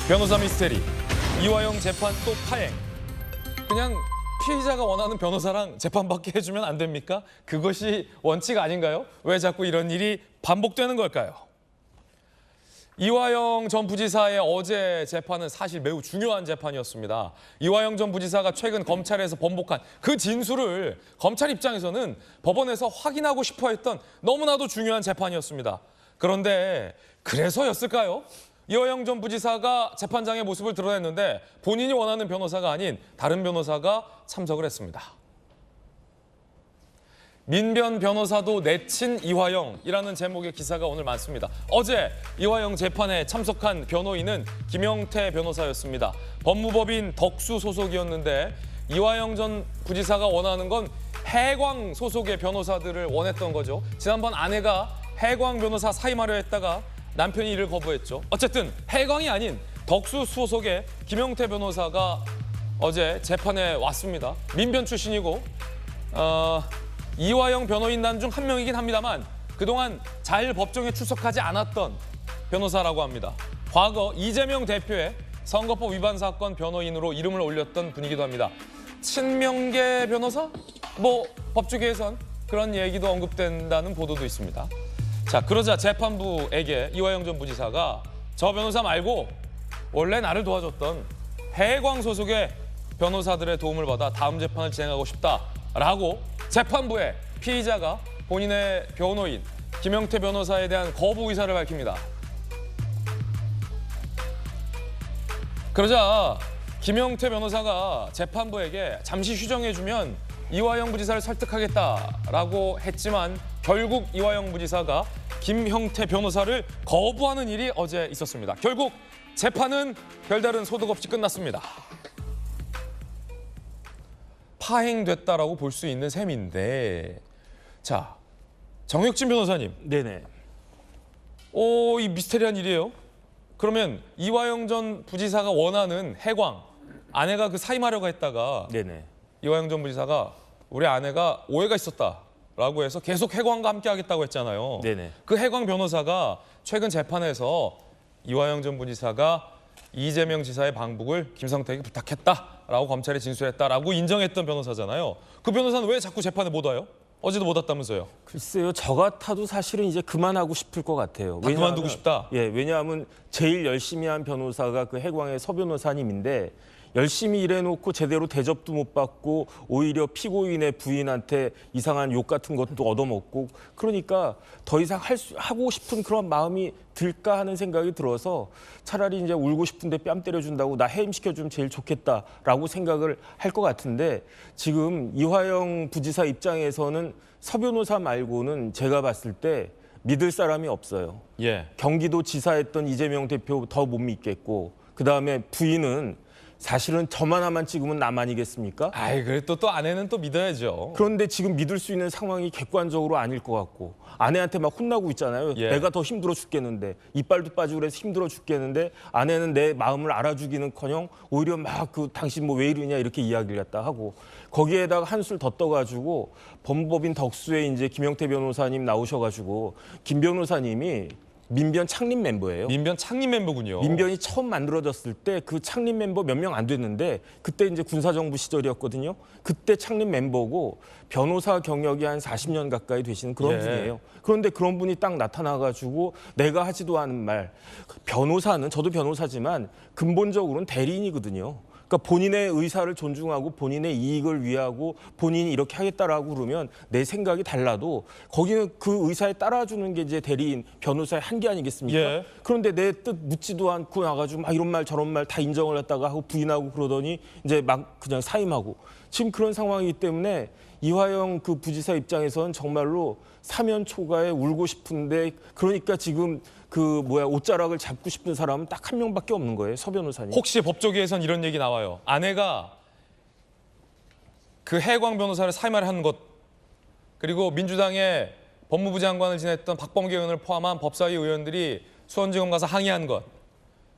변호사 미스테리, 이화영 재판 또 파행. 그냥 피의자가 원하는 변호사랑 재판받게 해주면 안 됩니까? 그것이 원칙 아닌가요? 왜 자꾸 이런 일이 반복되는 걸까요? 이화영 전 부지사의 어제 재판은 사실 매우 중요한 재판이었습니다. 이화영 전 부지사가 최근 검찰에서 번복한 그 진술을 검찰 입장에서는 법원에서 확인하고 싶어 했던 너무나도 중요한 재판이었습니다. 그런데 그래서였을까요? 이화영 전 부지사가 재판장의 모습을 드러냈는데 본인이 원하는 변호사가 아닌 다른 변호사가 참석을 했습니다. 민변 변호사도 내친 이화영이라는 제목의 기사가 오늘 많습니다. 어제 이화영 재판에 참석한 변호인은 김영태 변호사였습니다. 법무법인 덕수 소속이었는데 이화영 전 부지사가 원하는 건 해광 소속의 변호사들을 원했던 거죠. 지난번 아내가 해광 변호사 사임하려 했다가 남편이 이를 거부했죠. 어쨌든 해광이 아닌 덕수 소속의 김영태 변호사가 어제 재판에 왔습니다. 민변 출신이고 이화영 변호인단 중 한 명이긴 합니다만 그동안 잘 법정에 출석하지 않았던 변호사라고 합니다. 과거 이재명 대표의 선거법 위반 사건 변호인으로 이름을 올렸던 분이기도 합니다. 친명계 변호사? 법조계에선 그런 얘기도 언급된다는 보도도 있습니다. 자, 그러자 재판부에게 이화영 전 부지사가 저 변호사 말고 원래 나를 도와줬던 해광 소속의 변호사들의 도움을 받아 다음 재판을 진행하고 싶다라고 재판부에 피의자가 본인의 변호인 김영태 변호사에 대한 거부 의사를 밝힙니다. 그러자 김영태 변호사가 재판부에게 잠시 휴정해주면 이화영 부지사를 설득하겠다라고 했지만 결국 이화영 부지사가 김형태 변호사를 거부하는 일이 어제 있었습니다. 결국 재판은 별다른 소득 없이 끝났습니다. 파행됐다라고 볼 수 있는 셈인데, 자, 정혁진 변호사님. 네네. 이 미스테리한 일이에요. 그러면 이화영 전 부지사가 원하는 해광, 아내가 그 사임하려고 했다가 네네. 이화영 전 부지사가 우리 아내가 오해가 있었다라고 해서 계속 해광과 함께 하겠다고 했잖아요. 네네. 그 해광 변호사가 최근 재판에서 이화영 전 부지사가 이재명 지사의 방북을 김성태에게 부탁했다라고 검찰에 진술했다라고 인정했던 변호사잖아요. 그 변호사는 왜 자꾸 재판에 못 와요? 어제도 못 왔다면서요. 글쎄요, 저 같아도 사실은 이제 그만하고 싶을 것 같아요. 다 그만두고 싶다? 예, 왜냐하면 제일 열심히 한 변호사가 그 해광의 서 변호사님인데 열심히 일해놓고 제대로 대접도 못 받고 오히려 피고인의 부인한테 이상한 욕 같은 것도 얻어먹고 그러니까 더 이상 하고 싶은 그런 마음이 들까 하는 생각이 들어서 차라리 이제 울고 싶은데 뺨 때려준다고 나 해임시켜주면 제일 좋겠다라고 생각을 할 것 같은데 지금 이화영 부지사 입장에서는 서 변호사 말고는 제가 봤을 때 믿을 사람이 없어요. 예. 경기도 지사했던 이재명 대표 더 못 믿겠고 그다음에 부인은 사실은 저만 하나만 찍으면 남 아니겠습니까? 그래도 또 아내는 또 믿어야죠. 그런데 지금 믿을 수 있는 상황이 객관적으로 아닐 것 같고 아내한테 막 혼나고 있잖아요. 예. 내가 더 힘들어 죽겠는데 이빨도 빠지고 그래서 힘들어 죽겠는데 아내는 내 마음을 알아주기는커녕 오히려 막 당신 왜 이러냐 이렇게 이야기를 갖다 하고 거기에다가 한술 더 떠가지고 법무법인 덕수에 이제 김영태 변호사님 나오셔가지고 김 변호사님이 민변 창립 멤버예요. 민변 창립 멤버군요. 민변이 처음 만들어졌을 때 그 창립 멤버 몇 명 안 됐는데 그때 이제 군사정부 시절이었거든요. 그때 창립 멤버고 변호사 경력이 한 40년 가까이 되시는 그런 예. 분이에요. 그런데 그런 분이 딱 나타나가지고 내가 하지도 않은 말. 변호사는 저도 변호사지만 근본적으로는 대리인이거든요. 그러니까 본인의 의사를 존중하고 본인의 이익을 위하고 본인이 이렇게 하겠다라고 그러면 내 생각이 달라도 거기는 그 의사에 따라주는 게 이제 대리인, 변호사의 한계 아니겠습니까? 예. 그런데 내 뜻 묻지도 않고 나가지고 막 이런 말 저런 말 다 인정을 했다가 하고 부인하고 그러더니 이제 막 그냥 사임하고 지금 그런 상황이기 때문에 이화영 그 부지사 입장에서는 정말로 사면 초가에 울고 싶은데 그러니까 지금 옷자락을 잡고 싶은 사람은 딱 한 명밖에 없는 거예요. 서 변호사님. 혹시 법조계에선 이런 얘기 나와요. 아내가 그 해광 변호사를 사임하려 한 것, 그리고 민주당의 법무부 장관을 지냈던 박범계 의원을 포함한 법사위 의원들이 수원지검 가서 항의한 것,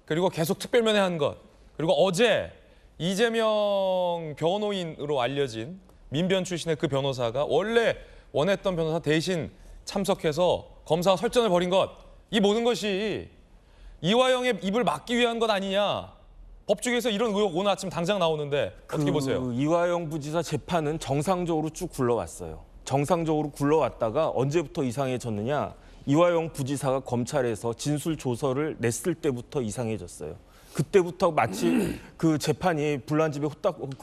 그리고 계속 특별면회한 것, 그리고 어제 이재명 변호인으로 알려진 민변 출신의 그 변호사가 원래 원했던 변호사 대신 참석해서 검사와 설전을 벌인 것, 이 모든 것이 이화영의 입을 막기 위한 것 아니냐. 법조계에서 이런 의혹 오늘 아침 당장 나오는데 어떻게 보세요? 이화영 부지사 재판은 정상적으로 쭉 굴러왔어요. 정상적으로 굴러왔다가 언제부터 이상해졌느냐? 이화영 부지사가 검찰에서 진술 조서를 냈을 때부터 이상해졌어요. 그때부터 마치 그 재판이 불난집에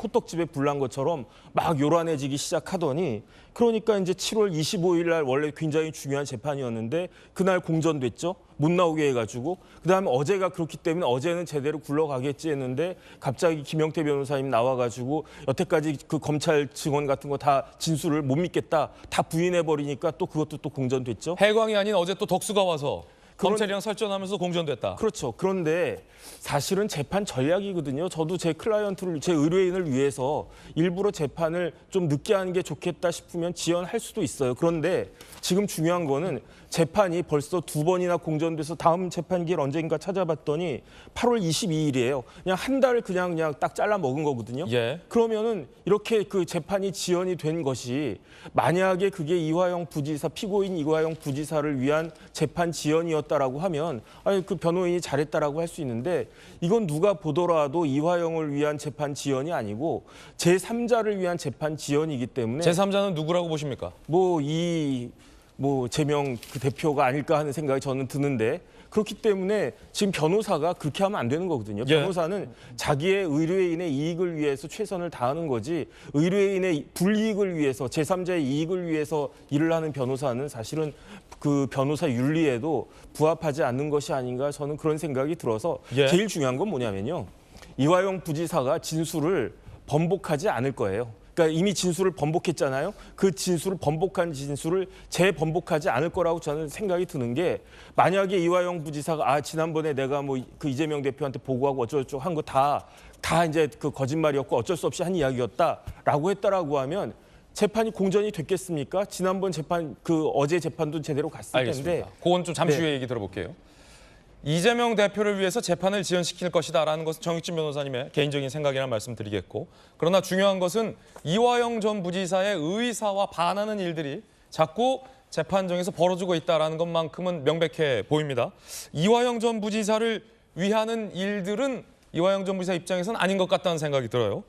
호떡집에 불난 것처럼 막 요란해지기 시작하더니 그러니까 이제 7월 25일 날 원래 굉장히 중요한 재판이었는데 그날 공전됐죠. 못 나오게 해가지고 그다음에 어제가 그렇기 때문에 어제는 제대로 굴러가겠지 했는데 갑자기 김영태 변호사님 나와가지고 여태까지 그 검찰 증언 같은 거 다 진술을 못 믿겠다 다 부인해버리니까 또 그것도 또 공전됐죠. 해광이 아닌 어제 또 덕수가 와서 검찰이랑 설전하면서 공전됐다. 그렇죠. 그런데 사실은 재판 전략이거든요. 저도 제 클라이언트를, 제 의뢰인을 위해서 일부러 재판을 좀 늦게 하는 게 좋겠다 싶으면 지연할 수도 있어요. 그런데 지금 중요한 거는 재판이 벌써 2번이나 공전돼서 다음 재판 기일 언제인가 찾아봤더니 8월 22일이에요. 그냥 한 달 그냥 딱 잘라 먹은 거거든요. 예. 그러면은 이렇게 그 재판이 지연이 된 것이 만약에 그게 이화영 부지사, 피고인 이화영 부지사를 위한 재판 지연이었다라고 하면 아니 그 변호인이 잘했다라고 할 수 있는데 이건 누가 보더라도 이화영을 위한 재판 지연이 아니고 제3자를 위한 재판 지연이기 때문에 제3자는 누구라고 보십니까? 재명 그 대표가 아닐까 하는 생각이 저는 드는데 그렇기 때문에 지금 변호사가 그렇게 하면 안 되는 거거든요. 예. 변호사는 자기의 의뢰인의 이익을 위해서 최선을 다하는 거지 의뢰인의 불이익을 위해서 제3자의 이익을 위해서 일을 하는 변호사는 사실은 그 변호사 윤리에도 부합하지 않는 것이 아닌가 저는 그런 생각이 들어서 예. 제일 중요한 건 뭐냐면요. 이화영 부지사가 진술을 번복하지 않을 거예요. 그러니까 이미 진술을 번복했잖아요. 그 진술을 번복한 진술을 재번복하지 않을 거라고 저는 생각이 드는 게 만약에 이화영 부지사가 지난번에 내가 뭐 그 이재명 대표한테 보고하고 어쩌고저쩌고 한 거 다 이제 그 거짓말이었고 어쩔 수 없이 한 이야기였다라고 했다라고 하면 재판이 공전이 됐겠습니까? 지난번 재판 그 어제 재판도 제대로 갔을 알겠습니다. 텐데. 그건 좀 잠시 네. 후에 얘기 들어볼게요. 이재명 대표를 위해서 재판을 지연시킬 것이다라는 것은 정익진 변호사님의 개인적인 생각이라 말씀드리겠고 그러나 중요한 것은 이화영 전 부지사의 의사와 반하는 일들이 자꾸 재판정에서 벌어지고 있다는 것만큼은 명백해 보입니다. 이화영 전 부지사를 위하는 일들은 이화영 전 부지사 입장에서는 아닌 것 같다는 생각이 들어요.